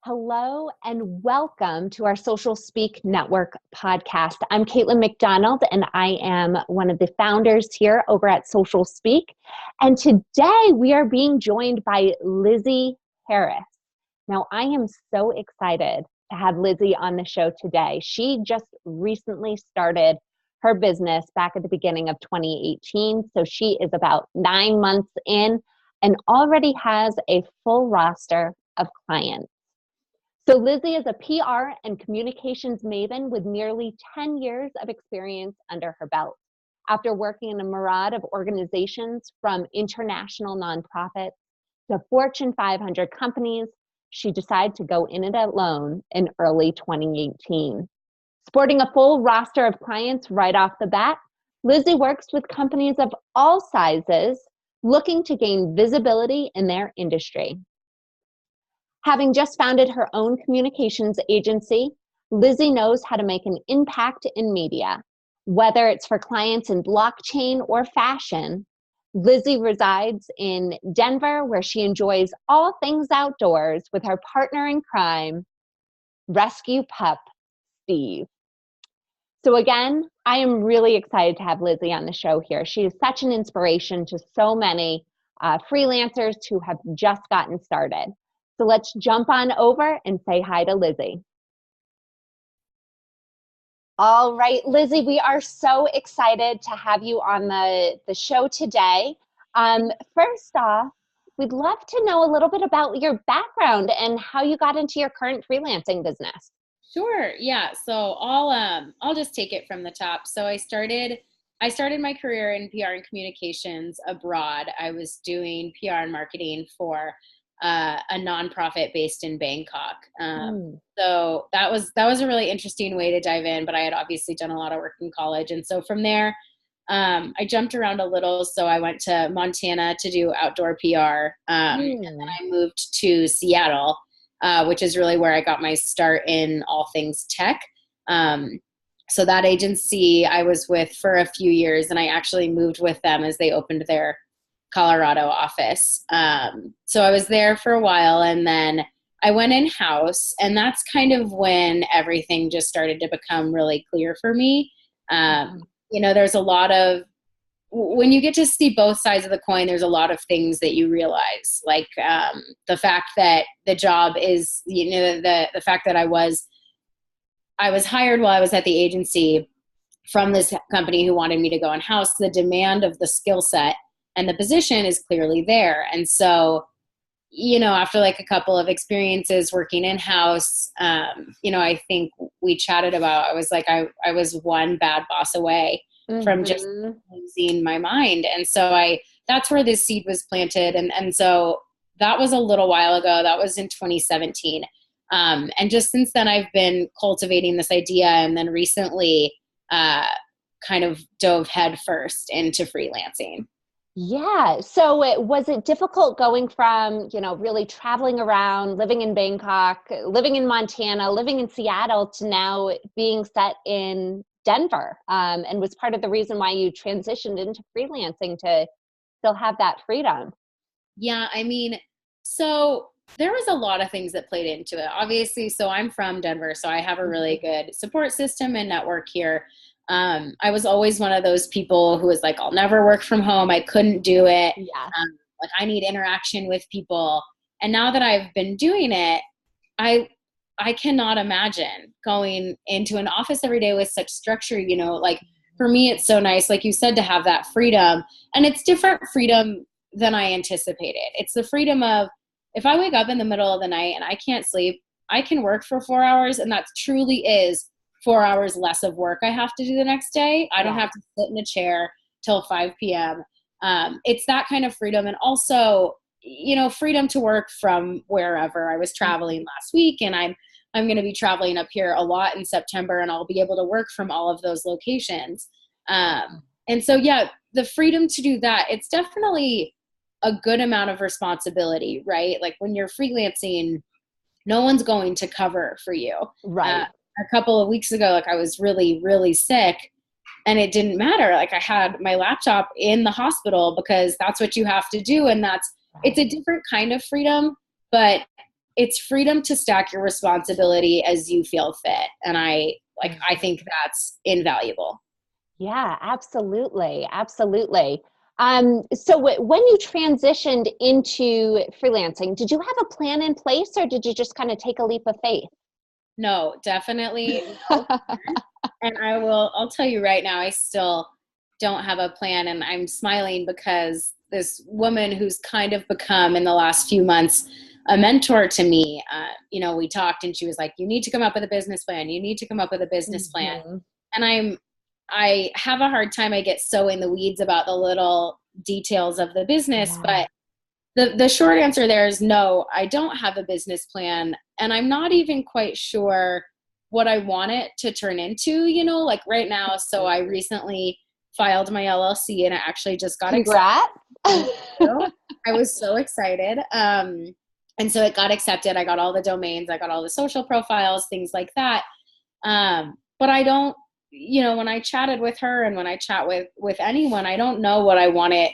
Hello and welcome to our Social Speak Network podcast. I'm Caitlin McDonald and I am one of the founders here over at Social Speak. And today we are being joined by Lizzy Harris. Now I am so excited to have Lizzy on the show today. She just recently started her business back at the beginning of 2018. So she is about 9 months in and already has a full roster of clients. So Lizzy is a PR and communications maven with nearly 10 years of experience under her belt. After working in a myriad of organizations from international nonprofits to Fortune 500 companies, she decided to go in it alone in early 2018. Sporting a full roster of clients right off the bat, Lizzy works with companies of all sizes looking to gain visibility in their industry. Having just founded her own communications agency, Lizzy knows how to make an impact in media. Whether it's for clients in blockchain or fashion, Lizzy resides in Denver, where she enjoys all things outdoors with her partner in crime, rescue pup, Steve. So again, I am really excited to have Lizzy on the show here. She is such an inspiration to so many freelancers who have just gotten started. So let's jump on over and say hi to Lizzy. All right, Lizzy, we are so excited to have you on the show today. First off, we'd love to know a little bit about your background and how you got into your current freelancing business. Sure. Yeah. So I'll just take it from the top. So I started my career in PR and communications abroad. I was doing PR and marketing for a nonprofit based in Bangkok. So that was a really interesting way to dive in. But I had obviously done a lot of work in college, and so from there, I jumped around a little. So I went to Montana to do outdoor PR, and then I moved to Seattle, which is really where I got my start in all things tech. So that agency I was with for a few years, and I actually moved with them as they opened their Colorado office. So I was there for a while, and then I went in-house, and that's kind of when everything just started to become really clear for me. There's a lot of, when you get to see both sides of the coin, there's a lot of things that you realize, like the fact that the job is, the fact that I was hired while I was at the agency from this company who wanted me to go in-house. The demand of the skill set and the position is clearly there. And so, after like a couple of experiences working in-house, I think we chatted about, I was like, I was one bad boss away from just losing my mind. And so that's where this seed was planted. And so that was a little while ago. That was in 2017. And just since then, I've been cultivating this idea, and then recently kind of dove headfirst into freelancing. Yeah. So was it difficult going from, really traveling around, living in Bangkok, living in Montana, living in Seattle, to now being set in Denver? And was part of the reason why you transitioned into freelancing to still have that freedom? Yeah. So there was a lot of things that played into it, obviously. So I'm from Denver, so I have a really good support system and network here. I was always one of those people who was like, I'll never work from home. I couldn't do it. Yeah. Like I need interaction with people. And now that I've been doing it, I cannot imagine going into an office every day with such structure. Like for me, it's so nice, like you said, to have that freedom. And it's different freedom than I anticipated. It's the freedom of, if I wake up in the middle of the night and I can't sleep, I can work for 4 hours, and that truly is 4 hours less of work I have to do the next day. I don't have to sit in a chair till 5 p.m. It's that kind of freedom. And also, freedom to work from wherever. I was traveling last week, and I'm going to be traveling up here a lot in September, and I'll be able to work from all of those locations. And so, yeah, the freedom to do that, it's definitely a good amount of responsibility, right? Like when you're freelancing, no one's going to cover for you. Right. A couple of weeks ago, like I was really, really sick, and it didn't matter. Like I had my laptop in the hospital because that's what you have to do. And it's a different kind of freedom, but it's freedom to stack your responsibility as you feel fit. And I think that's invaluable. Yeah, absolutely. Absolutely. So when you transitioned into freelancing, did you have a plan in place or did you just kind of take a leap of faith? No, definitely no. And I'll tell you right now, I still don't have a plan. And I'm smiling because this woman who's kind of become in the last few months a mentor to me, we talked and she was like, you need to come up with a business plan. You need to come up with a business plan. And I have a hard time. I get so in the weeds about the little details of the business, but the short answer there is no, I don't have a business plan. And I'm not even quite sure what I want it to turn into, like right now. So I recently filed my LLC and I actually just got Congrats. Accepted. I was so excited. And so it got accepted. I got all the domains, I got all the social profiles, things like that. But I don't, when I chatted with her and when I chat with anyone, I don't know what I want it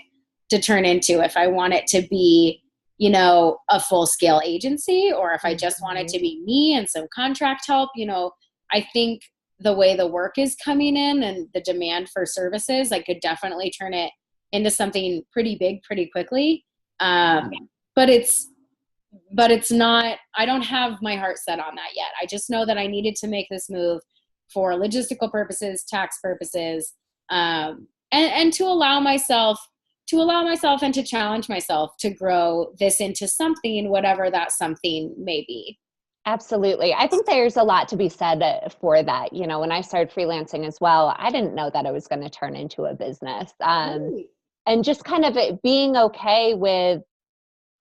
to turn into. If I want it to be, a full scale agency, or if I just want it to be me and some contract help, I think the way the work is coming in and the demand for services, I could definitely turn it into something pretty big pretty quickly. But it's not, I don't have my heart set on that yet. I just know that I needed to make this move for logistical purposes, tax purposes, and to allow myself and to challenge myself to grow this into something, whatever that something may be. Absolutely. I think there's a lot to be said for that. When I started freelancing as well, I didn't know that it was going to turn into a business. And just kind of being okay with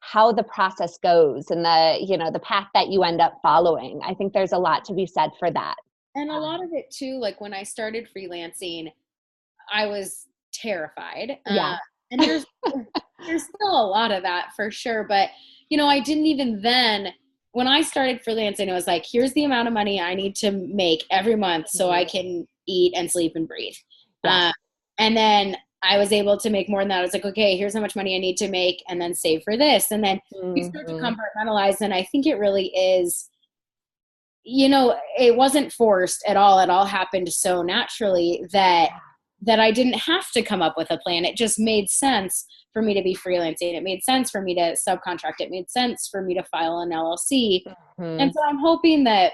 how the process goes and the path that you end up following. I think there's a lot to be said for that. And a lot of it too, like when I started freelancing, I was terrified. Yeah. And there's still a lot of that for sure. But, I didn't even then, when I started freelancing, it was like, here's the amount of money I need to make every month so I can eat and sleep and breathe. Yes. And then I was able to make more than that. I was like, okay, here's how much money I need to make and then save for this. And then you start to compartmentalize. And I think it really is, it wasn't forced at all. It all happened so naturally that I didn't have to come up with a plan. It just made sense for me to be freelancing. It made sense for me to subcontract. It made sense for me to file an LLC. And so I'm hoping that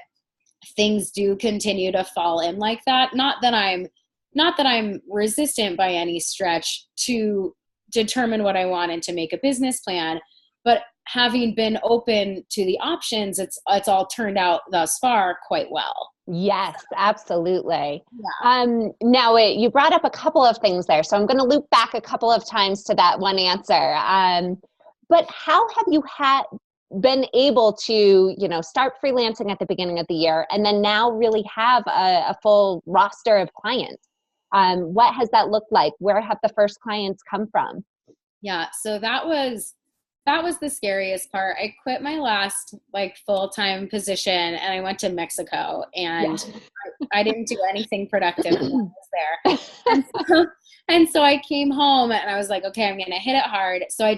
things do continue to fall in like that. Not that I'm resistant by any stretch to determine what I want and to make a business plan, but having been open to the options, it's all turned out thus far quite well. Yes, absolutely. Yeah. Now, you brought up a couple of things there, so I'm going to loop back a couple of times to that one answer. But how have you been able to, start freelancing at the beginning of the year and then now really have a full roster of clients? What has that looked like? Where have the first clients come from? Yeah, so that was the scariest part. I quit my last full-time position and I went to Mexico and I didn't do anything productive while I was there. And so I came home and I was like, okay, I'm going to hit it hard. So I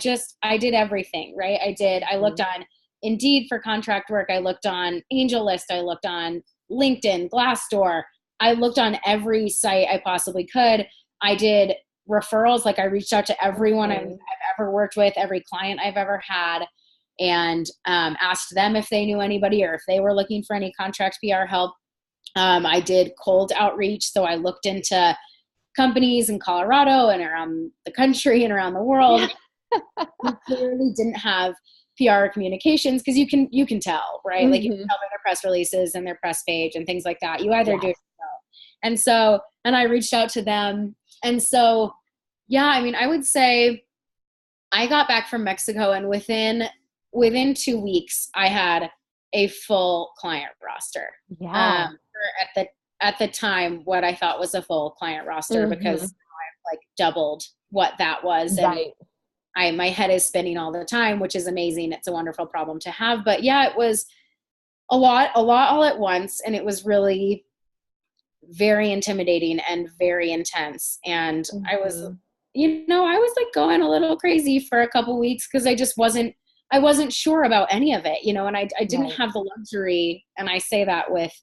did everything, right? I looked on Indeed for contract work. I looked on AngelList. I looked on LinkedIn, Glassdoor. I looked on every site I possibly could. I did referrals. I reached out to everyone I've ever worked with, every client I've ever had, and asked them if they knew anybody or if they were looking for any contract PR help. I did cold outreach. So I looked into companies in Colorado and around the country and around the world. We clearly didn't have PR communications because you can tell, right? You can tell by their press releases and their press page and things like that. You either do it or you don't. And I reached out to them. And so, I would say I got back from Mexico and within 2 weeks, I had a full client roster. Yeah. At the time, what I thought was a full client roster because I've doubled what that was. Right. And my head is spinning all the time, which is amazing. It's a wonderful problem to have. But yeah, it was a lot all at once. And it was really very intimidating and very intense. And I was, I was going a little crazy for a couple weeks because I just wasn't I wasn't sure about any of it, and I didn't Right. have the luxury, and I say that with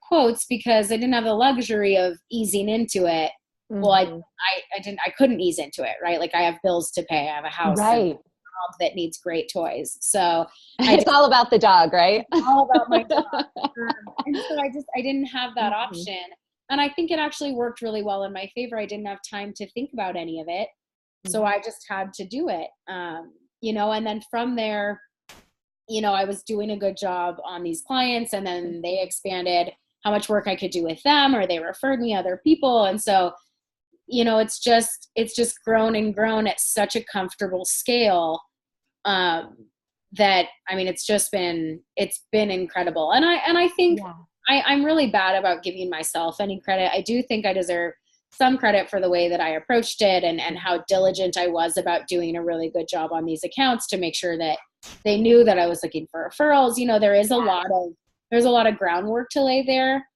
quotes, because I didn't have the luxury of easing into it. Well, Mhm. I couldn't ease into it, right? Like I have bills to pay, I have a house and a Right. dog that needs great toys. So I It's all about the dog, right? it's all about my dog. And so I didn't have that Mhm. option. And I think it actually worked really well in my favor. I didn't have time to think about any of it. So Mhm. I just had to do it. And then from there, I was doing a good job on these clients, and then they expanded how much work I could do with them, or they referred me other people. And so, it's just grown and grown at such a comfortable scale, um, that, I mean, it's been incredible. And I think Yeah. I'm really bad about giving myself any credit. I do think I deserve some credit for the way that I approached it, and how diligent I was about doing a really good job on these accounts to make sure that they knew that I was looking for referrals. There's a lot of groundwork to lay there.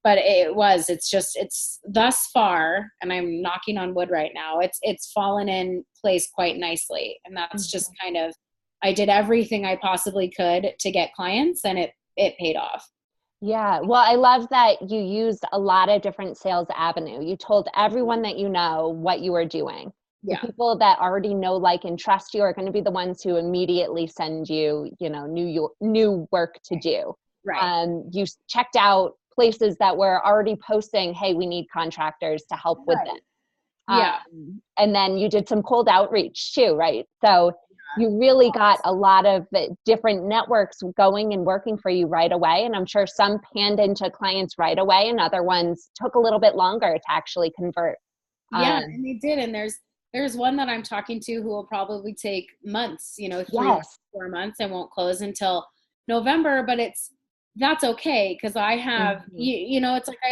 But it's thus far, and I'm knocking on wood right now, it's fallen in place quite nicely. And that's just Mhm. kind of, I did everything I possibly could to get clients, and it paid off. Yeah. Well, I love that you used a lot of different sales avenue. You told everyone that you know what you were doing. The Yeah. people that already know, like, and trust you are going to be the ones who immediately send you, new work to do. Right. You checked out places that were already posting, "Hey, we need contractors to help with this." Right. Yeah. And then you did some cold outreach too, right? So you really got a lot of the different networks going and working for you right away. And I'm sure some panned into clients right away, and other ones took a little bit longer to actually convert. Yeah, Um, and they did. And there's one that I'm talking to who will probably take months, 3 months, yes. 4 months, and won't close until November. But that's okay, because I have, Mhm. it's like, I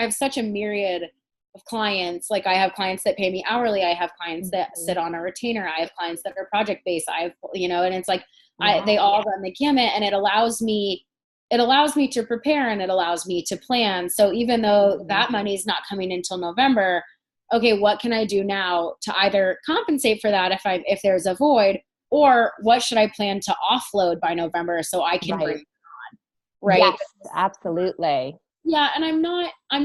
have such a myriad of clients. Like, I have clients that pay me hourly, I have clients that Mhm. sit on a retainer, I have clients that are project based, I have, and it's like, they Yeah. all run the gamut, and it allows me to prepare, and it allows me to plan. So even though Mhm. that money is not coming until November, okay, what can I do now to either compensate for that if there's a void, or what should I plan to offload by November so I can bring Right. it on, right? Yes, absolutely. Yeah, and I'm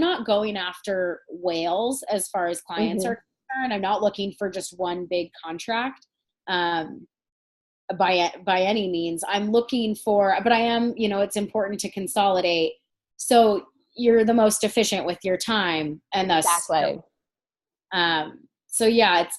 not going after whales as far as clients Mhm. are concerned. I'm not looking for just one big contract. Um, by any means. I'm looking for, but I am, it's important to consolidate, so you're the most efficient with your time, and thus, Exactly. so yeah, it's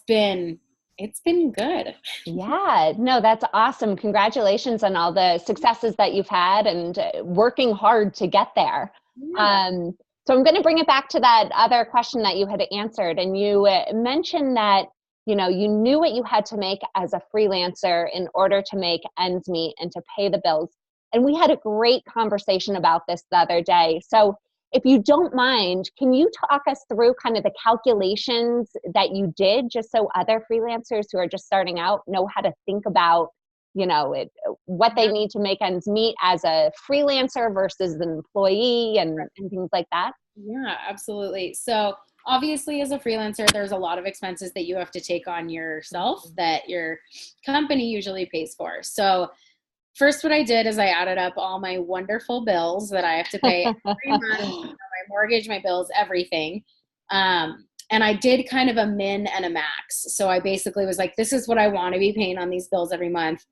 been good. Yeah, no, that's awesome. Congratulations on all the successes that you've had, and working hard to get there. Yeah. Um, so I'm going to bring it back to that other question that you had answered. And you mentioned that, you knew what you had to make as a freelancer in order to make ends meet and to pay the bills. And we had a great conversation about this the other day. So if you don't mind, can you talk us through kind of the calculations that you did, just so other freelancers who are just starting out know how to think about, what they Yeah. need to make ends meet as a freelancer versus an employee, and things like that? Yeah, absolutely. So obviously, as a freelancer, there's a lot of expenses that you have to take on yourself Mhm. that your company usually pays for. So first, what I did is I added up all my wonderful bills that I have to pay every month, my mortgage, my bills, everything. And I did kind of a min and a max. So I basically was like, this is what I want to be paying on these bills every month.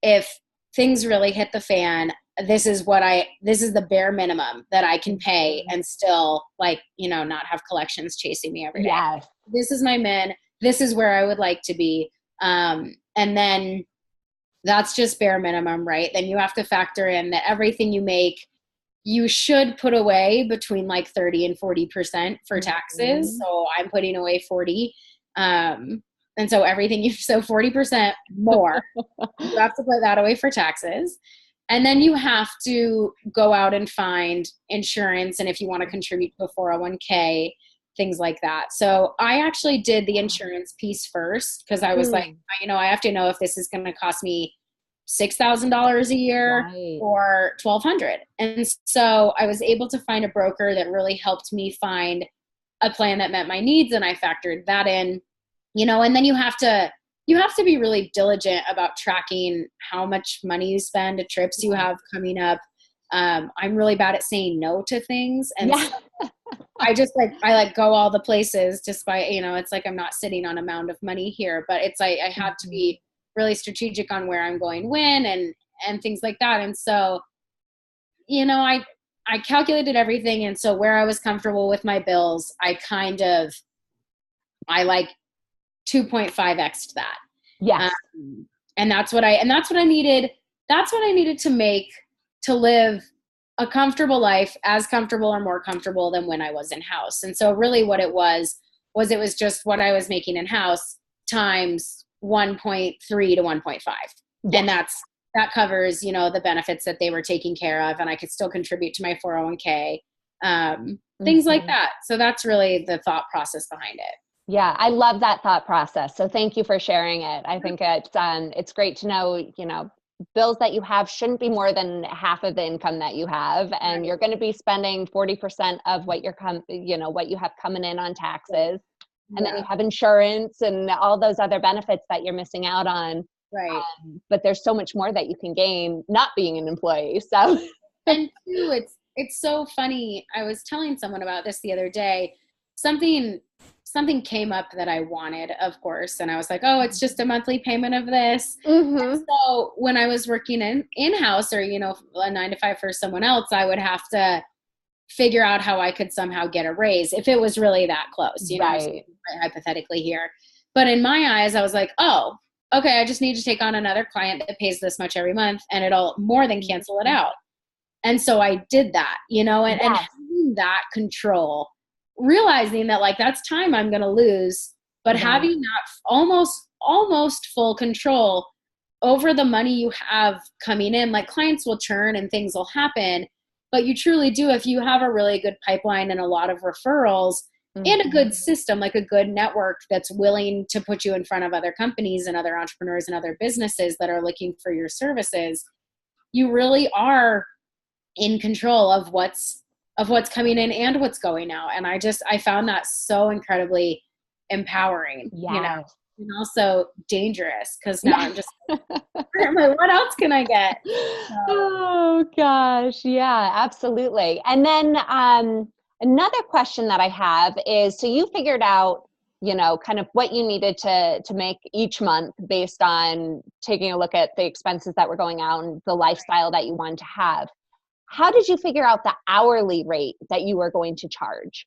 If things really hit the fan, this is the bare minimum that I can pay Mhm. and still, like, not have collections chasing me every day. Yes. This is my min. This is where I would like to be. And then that's just bare minimum, right? Then you have to factor in that everything you make, you should put away between like 30 and 40% for taxes. Mhm. So I'm putting away 40. And so so 40% more, you have to put that away for taxes. And then you have to go out and find insurance. And if you want to contribute to a 401k, things like that. So I actually did the insurance piece first, because I was like, Mm. I have to know if this is going to cost me $6,000 a year Right. or 1,200. And so I was able to find a broker that really helped me find a plan that met my needs, and I factored that in, and then you have to you have to be really diligent about tracking how much money you spend, the trips you have coming up. I'm really bad at saying no to things. And so I go all the places despite, it's like, I'm not sitting on a mound of money here, but it's like, I have to be really strategic on where I'm going when, and things like that. And so, I calculated everything. And so where I was comfortable with my bills, I like 2.5x that. Yes. And that's what I needed. That's what I needed to live a comfortable life, as comfortable or more comfortable than when I was in house. And so really what it was it was just what I was making in house times 1.3 to 1.5. Yes. And that covers, the benefits that they were taking care of, and I could still contribute to my 401k, things like that. So that's really the thought process behind it. Yeah, I love that thought process. So thank you for sharing it. I think it's great to know, bills that you have shouldn't be more than half of the income that you have, and you're going to be spending 40% of what what you have coming in on taxes, and then you have insurance and all those other benefits that you're missing out on. Right. But there's so much more that you can gain not being an employee. So, and two, it's so funny. I was telling someone about this the other day. Something came up that I wanted, of course. And I was like, oh, it's just a monthly payment of this. Mm-hmm. So when I was working in-house or, a 9-to-5 for someone else, I would have to figure out how I could somehow get a raise if it was really that close, right. Hypothetically here. But in my eyes, I was like, oh, okay, I just need to take on another client that pays this much every month and it'll more than cancel it out. And so I did that, and having that control, realizing that like that's time I'm going to lose, but having that almost full control over the money you have coming in. Like clients will churn and things will happen, but you truly do, if you have a really good pipeline and a lot of referrals and a good system, like a good network that's willing to put you in front of other companies and other entrepreneurs and other businesses that are looking for your services, you really are in control of what's coming in and what's going out. And I found that so incredibly empowering, and also dangerous, because now I'm just I'm like, what else can I get? So. Oh gosh. Yeah, absolutely. And then another question that I have is, so you figured out, kind of what you needed to make each month based on taking a look at the expenses that were going out and the lifestyle that you wanted to have. How did you figure out the hourly rate that you were going to charge?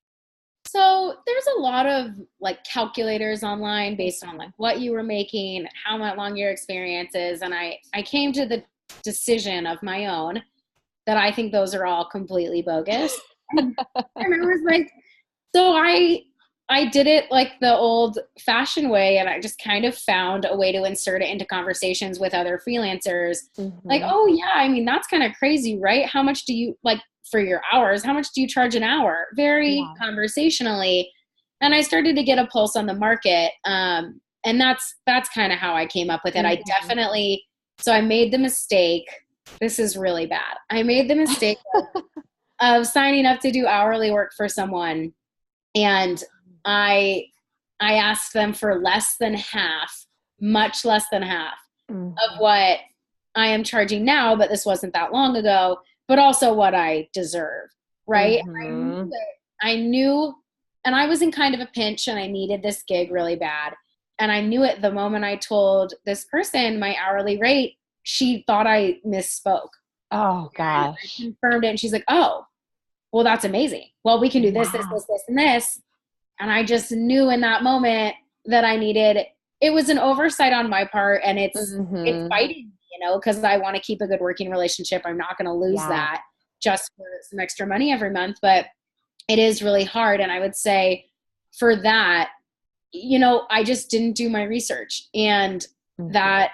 So there's a lot of like calculators online based on like what you were making, how much long your experience is. And I came to the decision of my own that I think those are all completely bogus. And I was like, so I did it like the old fashioned way, and I just kind of found a way to insert it into conversations with other freelancers. Like, oh yeah, I mean, that's kind of crazy, right? How much do you, like, for your hours, how much do you charge an hour? Very conversationally. And I started to get a pulse on the market. And that's kind of how I came up with it. So I made the mistake. This is really bad. I made the mistake of signing up to do hourly work for someone. And I asked them for less than half, much less than half of what I am charging now, but this wasn't that long ago, but also what I deserve, right? I knew, and I was in kind of a pinch and I needed this gig really bad. And I knew it the moment I told this person my hourly rate, she thought I misspoke. Oh gosh. I confirmed it and she's like, oh, well, that's amazing. Well, we can do this, and this. And I just knew in that moment that it was an oversight on my part, and it's biting me, because I want to keep a good working relationship. I'm not going to lose that just for some extra money every month, but it is really hard. And I would say for that, I just didn't do my research, and that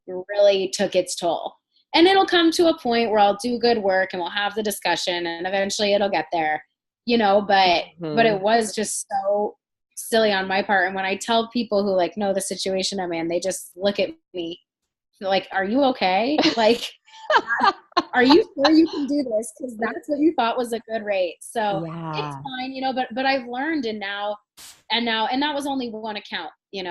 really took its toll. And it'll come to a point where I'll do good work and we'll have the discussion, and eventually it'll get there. But it was just so silly on my part. And when I tell people who like know the situation I'm in, they just look at me like, are you okay? Like, are you sure you can do this? Because that's what you thought was a good rate. So it's fine, but I've learned, and that was only one account, and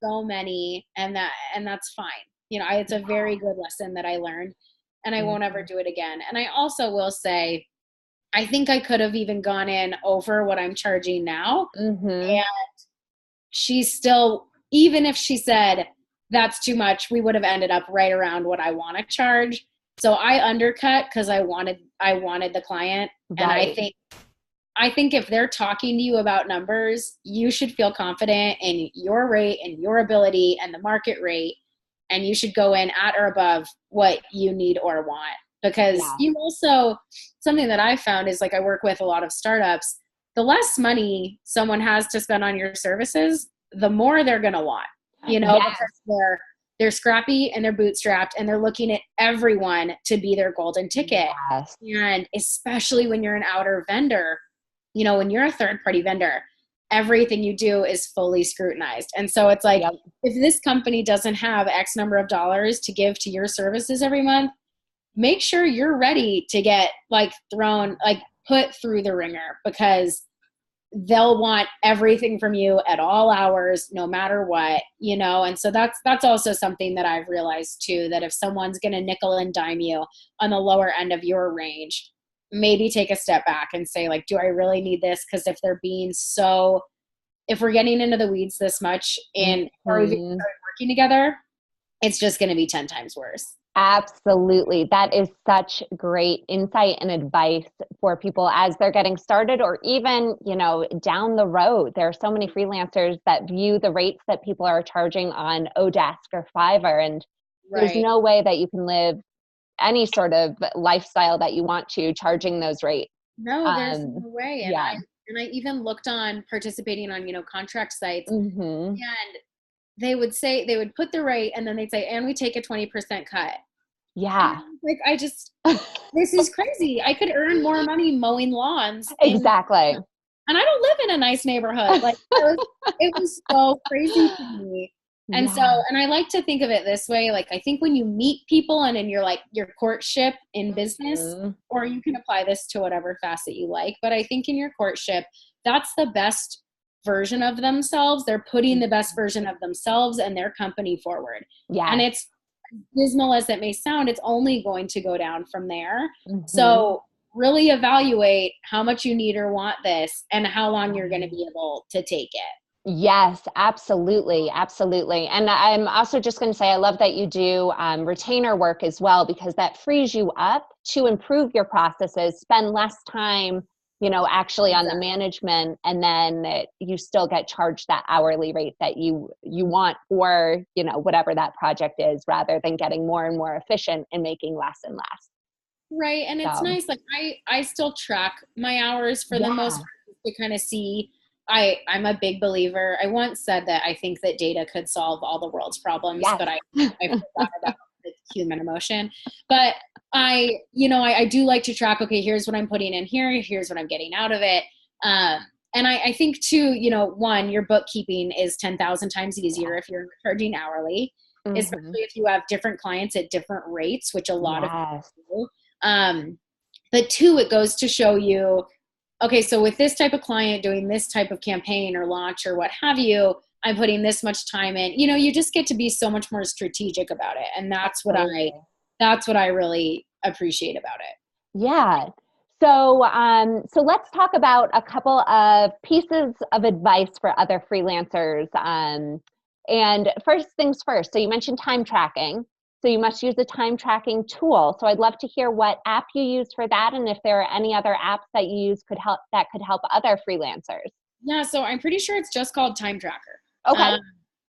so many, and that's fine. It's a very good lesson that I learned, and I won't ever do it again. And I also will say, I think I could have even gone in over what I'm charging now. And she's still, even if she said that's too much, we would have ended up right around what I want to charge. So I undercut because I wanted the client. Right. And I think if they're talking to you about numbers, you should feel confident in your rate and your ability and the market rate. And you should go in at or above what you need or want. Because you also, something that I found is, like, I work with a lot of startups. The less money someone has to spend on your services, the more they're going to want, because they're scrappy and they're bootstrapped and they're looking at everyone to be their golden ticket. Yes. And especially when you're an outer vendor, when you're a third party vendor, everything you do is fully scrutinized. And so it's like, if this company doesn't have X number of dollars to give to your services every month, make sure you're ready to get put through the ringer, because they'll want everything from you at all hours, no matter what, and so that's also something that I've realized too, that if someone's going to nickel and dime you on the lower end of your range, maybe take a step back and say, like, do I really need this? Because if we're getting into the weeds this much and are we started working together, it's just going to be 10 times worse. Absolutely. That is such great insight and advice for people as they're getting started, or even, down the road. There are so many freelancers that view the rates that people are charging on Odesk or Fiverr, and there's no way that you can live any sort of lifestyle that you want to charging those rates. No, there's no way. And I even looked on participating on, contract sites, and they would put the rate, and then they'd say, and we take a 20% cut. Yeah. Like, this is crazy. I could earn more money mowing lawns. Exactly. And I don't live in a nice neighborhood. Like, it was so crazy to me. And and I like to think of it this way. Like, I think when you meet people and in your courtship in business, or you can apply this to whatever facet you like, but I think in your courtship, that's the best version of themselves. They're putting the best version of themselves and their company forward. Yeah. And it's, dismal as it may sound, it's only going to go down from there. So really evaluate how much you need or want this and how long you're going to be able to take it. Yes, absolutely. Absolutely. And I'm also just going to say, I love that you do retainer work as well, because that frees you up to improve your processes, spend less time actually on the management, and then you still get charged that hourly rate that you want for, whatever that project is, rather than getting more and more efficient and making less and less. Right. And it's nice. Like, I still track my hours for the most part to kind of see. I'm a big believer. I once said that I think that data could solve all the world's problems, but I forgot about the human emotion. But I do like to track, okay, here's what I'm putting in here, here's what I'm getting out of it. And I think too, one, your bookkeeping is 10,000 times easier if you're charging hourly, especially if you have different clients at different rates, which a lot of people do. But two, it goes to show you, okay, so with this type of client doing this type of campaign or launch or what have you, I'm putting this much time in. You just get to be so much more strategic about it. And that's what I really appreciate about it. Yeah. So let's talk about a couple of pieces of advice for other freelancers. And first things first. So you mentioned time tracking. So you must use a time tracking tool. So I'd love to hear what app you use for that, and if there are any other apps that you use could help other freelancers. Yeah. So I'm pretty sure it's just called Time Tracker. Okay.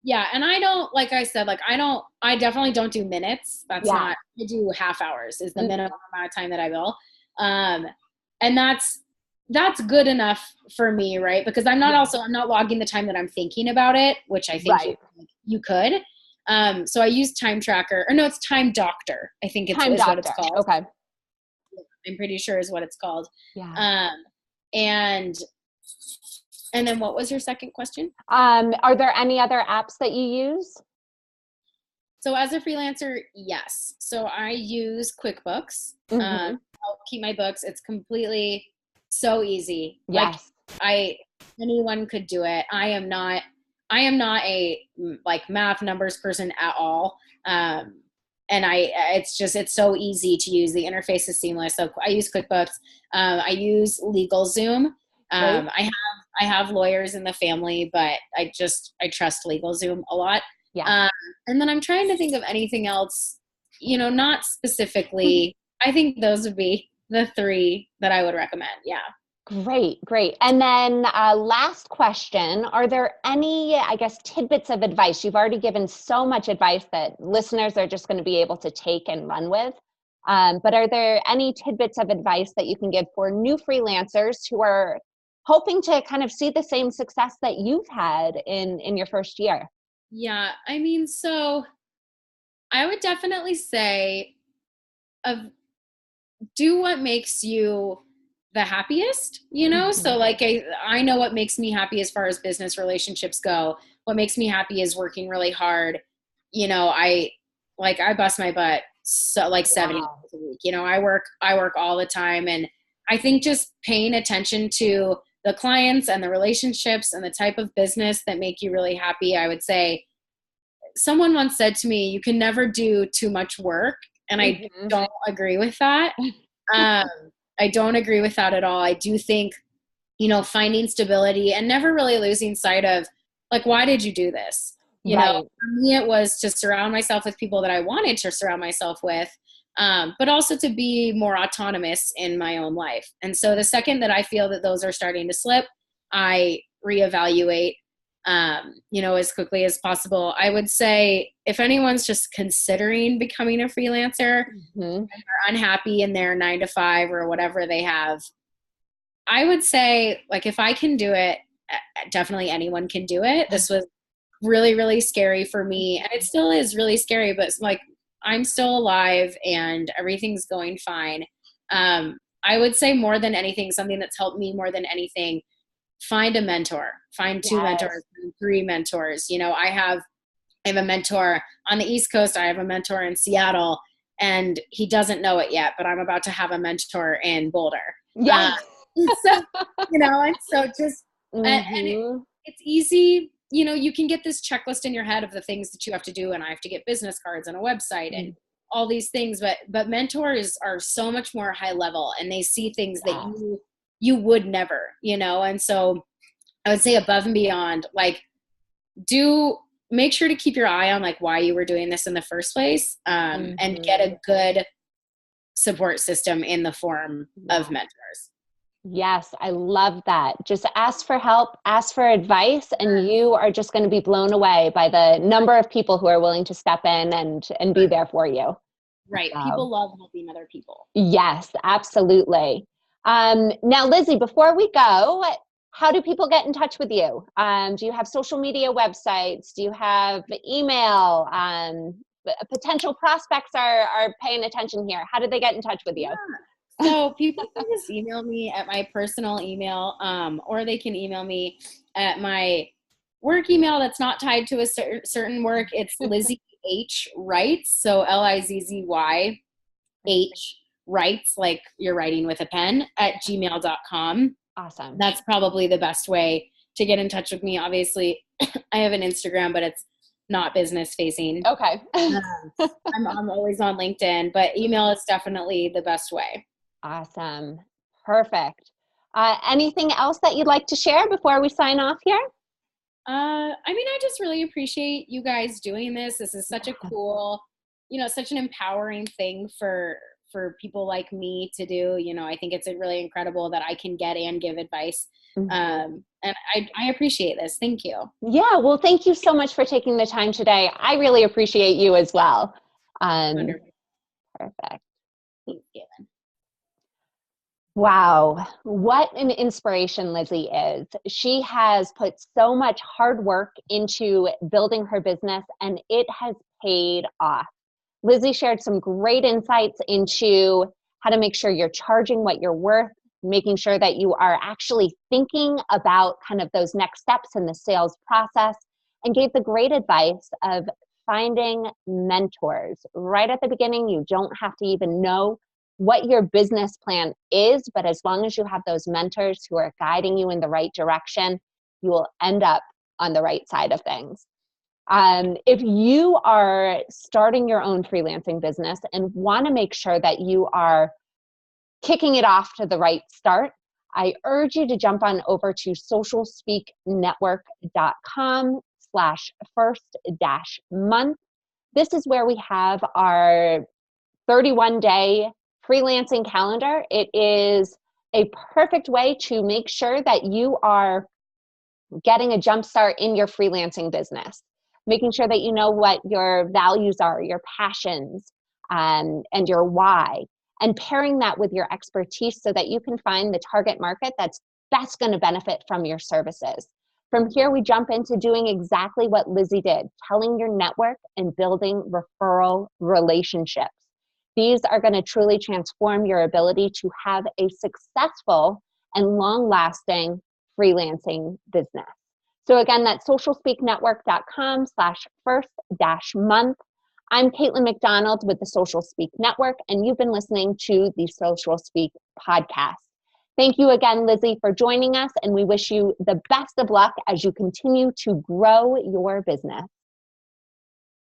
Yeah. And I don't, like I said, I definitely don't do minutes. That's not, I do half hours is the minimum amount of time that I bill. And that's good enough for me, right? Because I'm not logging the time that I'm thinking about it, which I think you could. So I use Time Tracker, or no, it's Time Doctor. I think is what it's called. Okay. I'm pretty sure is what it's called. Yeah. And then what was your second question? Are there any other apps that you use? So as a freelancer, yes. So I use QuickBooks. I'll keep my books. It's completely so easy. Yes. Anyone could do it. I am not I am not a like math numbers person at all. And it's so easy to use. The interface is seamless. So I use QuickBooks. I use LegalZoom. Right? I have lawyers in the family, but I trust LegalZoom a lot. Yeah. And then I'm trying to think of anything else, not specifically. I think those would be the three that I would recommend. Yeah. Great, great. And then last question, are there any, I guess, tidbits of advice? You've already given so much advice that listeners are just going to be able to take and run with. But are there any tidbits of advice that you can give for new freelancers who are hoping to kind of see the same success that you've had in your first year? Yeah. I mean, so I would definitely say of do what makes you the happiest, So like I know what makes me happy as far as business relationships go. What makes me happy is working really hard. I bust my butt so like 70 Wow. hours a week. I work all the time, and I think just paying attention to the clients and the relationships and the type of business that make you really happy. I would say someone once said to me, you can never do too much work. And I don't agree with that. I don't agree with that at all. I do think, finding stability and never really losing sight of like, why did you do this? Right. For me, it was to surround myself with people that I wanted to surround myself with, but also to be more autonomous in my own life. And so the second that I feel that those are starting to slip, I reevaluate, as quickly as possible. I would say if anyone's just considering becoming a freelancer and they're unhappy in their 9 to 5 or whatever they have, I would say, like, if I can do it, definitely anyone can do it. This was really, really scary for me. And it still is really scary, but it's like, I'm still alive and everything's going fine. I would say more than anything, something that's helped me more than anything, find a mentor, find 2 mentors, 3 mentors. I have a mentor on the East Coast. I have a mentor in Seattle, and he doesn't know it yet, but I'm about to have a mentor in Boulder. Yeah. So, and so just, and it's easy. You can get this checklist in your head of the things that you have to do. And I have to get business cards and a website and all these things, but mentors are so much more high level, and they see things that you would never, and so I would say above and beyond, like, make sure to keep your eye on like why you were doing this in the first place, and get a good support system in the form of mentors. Yes, I love that. Just ask for help, ask for advice, and you are just going to be blown away by the number of people who are willing to step in and be there for you. Right. People love helping other people. Yes, absolutely. Now, Lizzy, before we go, how do people get in touch with you? Do you have social media websites? Do you have email? Potential prospects are paying attention here. How do they get in touch with you? Yeah. So people can just email me at my personal email, or they can email me at my work email that's not tied to a certain work. It's Lizzy H Writes, so Lizzy H Writes, like you're writing with a pen, at gmail.com. Awesome. That's probably the best way to get in touch with me. Obviously, I have an Instagram, but it's not business facing. Okay. I'm always on LinkedIn, but email is definitely the best way. Awesome. Perfect. Anything else that you'd like to share before we sign off here? I just really appreciate you guys doing this. This is such a cool, such an empowering thing for people like me to do. I think it's really incredible that I can get and give advice. And I appreciate this. Thank you. Yeah. Well, thank you so much for taking the time today. I really appreciate you as well. Wonderful. Perfect. Thanks, Gavin. Wow, what an inspiration Lizzy is. She has put so much hard work into building her business, and it has paid off. Lizzy shared some great insights into how to make sure you're charging what you're worth, making sure that you are actually thinking about kind of those next steps in the sales process, and gave the great advice of finding mentors. Right at the beginning, you don't have to even know what your business plan is, but as long as you have those mentors who are guiding you in the right direction, you will end up on the right side of things. If you are starting your own freelancing business and want to make sure that you are kicking it off to the right start, I urge you to jump on over to socialspeaknetwork.com/first-month. This is where we have our 31-day freelancing calendar. It is a perfect way to make sure that you are getting a jump start in your freelancing business, making sure that you know what your values are, your passions, and your why, and pairing that with your expertise so that you can find the target market that's best going to benefit from your services. From here, we jump into doing exactly what Lizzy did, telling your network and building referral relationships. These are going to truly transform your ability to have a successful and long-lasting freelancing business. So again, that's socialspeaknetwork.com/first-month. I'm Caitlin McDonald with the Social Speak Network, and you've been listening to the Social Speak podcast. Thank you again, Lizzy, for joining us, and we wish you the best of luck as you continue to grow your business.